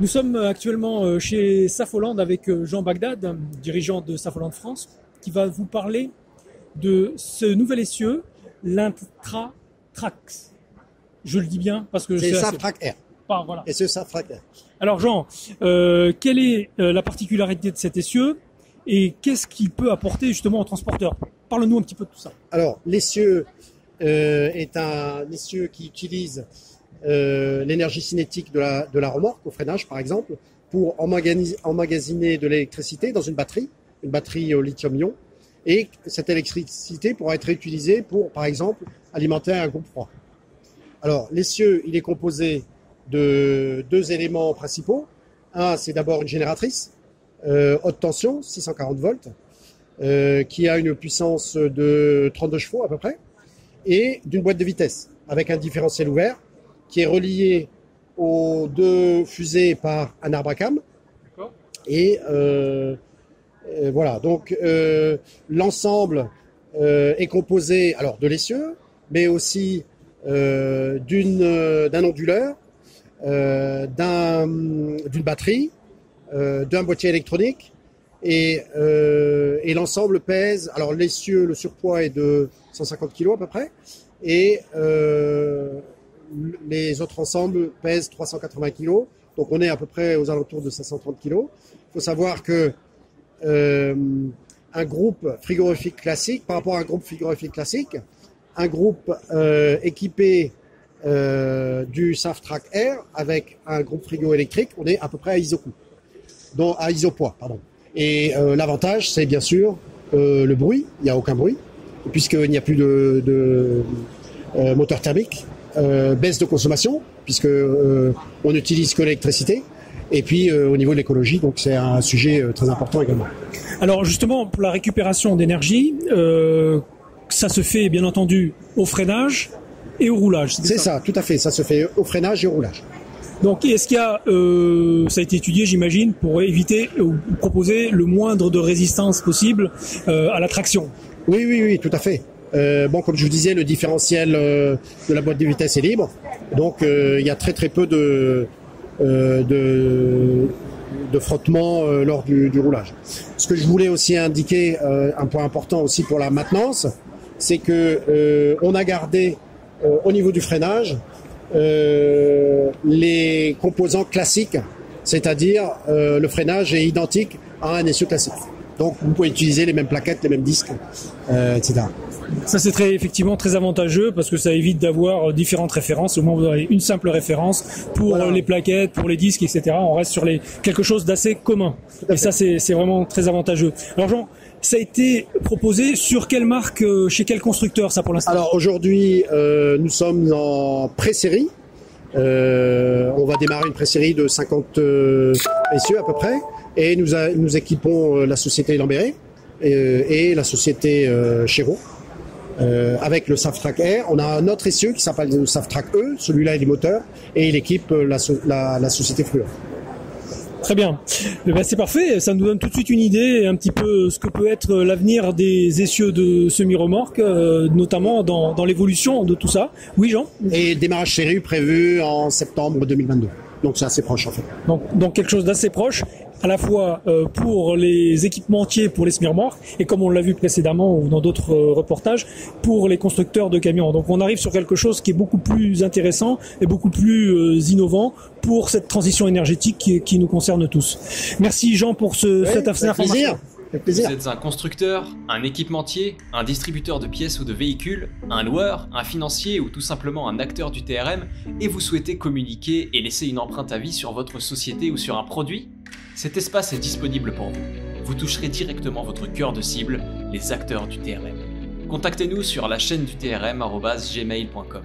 Nous sommes actuellement chez Safoland avec Jean Bagdad, dirigeant de Safoland France, qui va vous parler de ce nouvel essieu, l'Intra-Trax. Je le dis bien parce que c'est Saftrac R. Voilà. Et c'est Saftrac R. Alors Jean, quelle est la particularité de cet essieu et qu'est-ce qu'il peut apporter justement aux transporteurs? Parle-nous un petit peu de tout ça. Alors l'essieu est un essieu qui utilise l'énergie cinétique de la remorque au freinage par exemple pour emmagasiner de l'électricité dans une batterie au lithium-ion, et cette électricité pourra être réutilisée pour par exemple alimenter un groupe froid. Alors l'essieu il est composé de deux éléments principaux. Un, c'est d'abord une génératrice haute tension 640 volts qui a une puissance de 32 chevaux à peu près, et d'une boîte de vitesse avec un différentiel ouvert qui est relié aux deux fusées par un arbre à cames. Et voilà, donc l'ensemble est composé alors de l'essieu, mais aussi d'un onduleur, d'une batterie, d'un boîtier électronique, et l'ensemble pèse, alors l'essieu, le surpoids est de 150 kg à peu près, et les autres ensembles pèsent 380 kg, donc on est à peu près aux alentours de 530 kg. Il faut savoir que un groupe frigorifique classique, par rapport à un groupe frigorifique classique, un groupe équipé du Saftrac R avec un groupe frigo électrique, on est à peu près à isopoids, pardon. Et l'avantage, c'est bien sûr le bruit. Il n'y a aucun bruit, puisqu'il n'y a plus de moteur thermique, baisse de consommation, puisque on n'utilise que l'électricité. Et puis au niveau de l'écologie, donc c'est un sujet très important également. Alors justement, pour la récupération d'énergie, ça se fait bien entendu au freinage et au roulage. C'est ça, tout à fait. Ça se fait au freinage et au roulage. Donc, est-ce qu'il y a, ça a été étudié, j'imagine, pour éviter ou proposer le moindre de résistance possible à la traction? Oui, tout à fait. Bon, comme je vous disais, le différentiel de la boîte de vitesse est libre, donc il y a très peu de frottement lors du roulage. Ce que je voulais aussi indiquer, un point important aussi pour la maintenance, c'est que on a gardé au niveau du freinage les composants classiques, c'est-à-dire le freinage est identique à un essieu classique. Donc vous pouvez utiliser les mêmes plaquettes, les mêmes disques, etc. Ça c'est effectivement très avantageux parce que ça évite d'avoir différentes références. Au moins vous avez une simple référence pour les plaquettes, pour les disques, etc. On reste sur quelque chose d'assez commun. Et ça c'est vraiment très avantageux. Alors Jean, ça a été proposé sur quelle marque, chez quel constructeur ça pour l'instant? Alors aujourd'hui nous sommes en pré-série. On va démarrer une pré-série de 50 essieux à peu près, et nous équipons la société Lambéré et la société Chéreau avec le Saftrac R. On a un autre essieu qui s'appelle le Saftrac E, celui-là il est moteur, et il équipe la société Fluor. Très bien. C'est parfait. Ça nous donne tout de suite une idée, un petit peu ce que peut être l'avenir des essieux de semi-remorque, notamment dans l'évolution de tout ça. Oui, Jean? Et démarrage série prévu en septembre 2022. Donc c'est assez proche en fait. Donc quelque chose d'assez proche, à la fois pour les équipementiers, pour les semi-remorques, et comme on l'a vu précédemment ou dans d'autres reportages, pour les constructeurs de camions. Donc on arrive sur quelque chose qui est beaucoup plus intéressant et beaucoup plus innovant pour cette transition énergétique qui nous concerne tous. Merci Jean pour cette information. Vous êtes un constructeur, un équipementier, un distributeur de pièces ou de véhicules, un loueur, un financier ou tout simplement un acteur du TRM, et vous souhaitez communiquer et laisser une empreinte à vie sur votre société ou sur un produit? Cet espace est disponible pour vous. Vous toucherez directement votre cœur de cible, les acteurs du TRM. Contactez-nous sur la chaîne du TRM@gmail.com.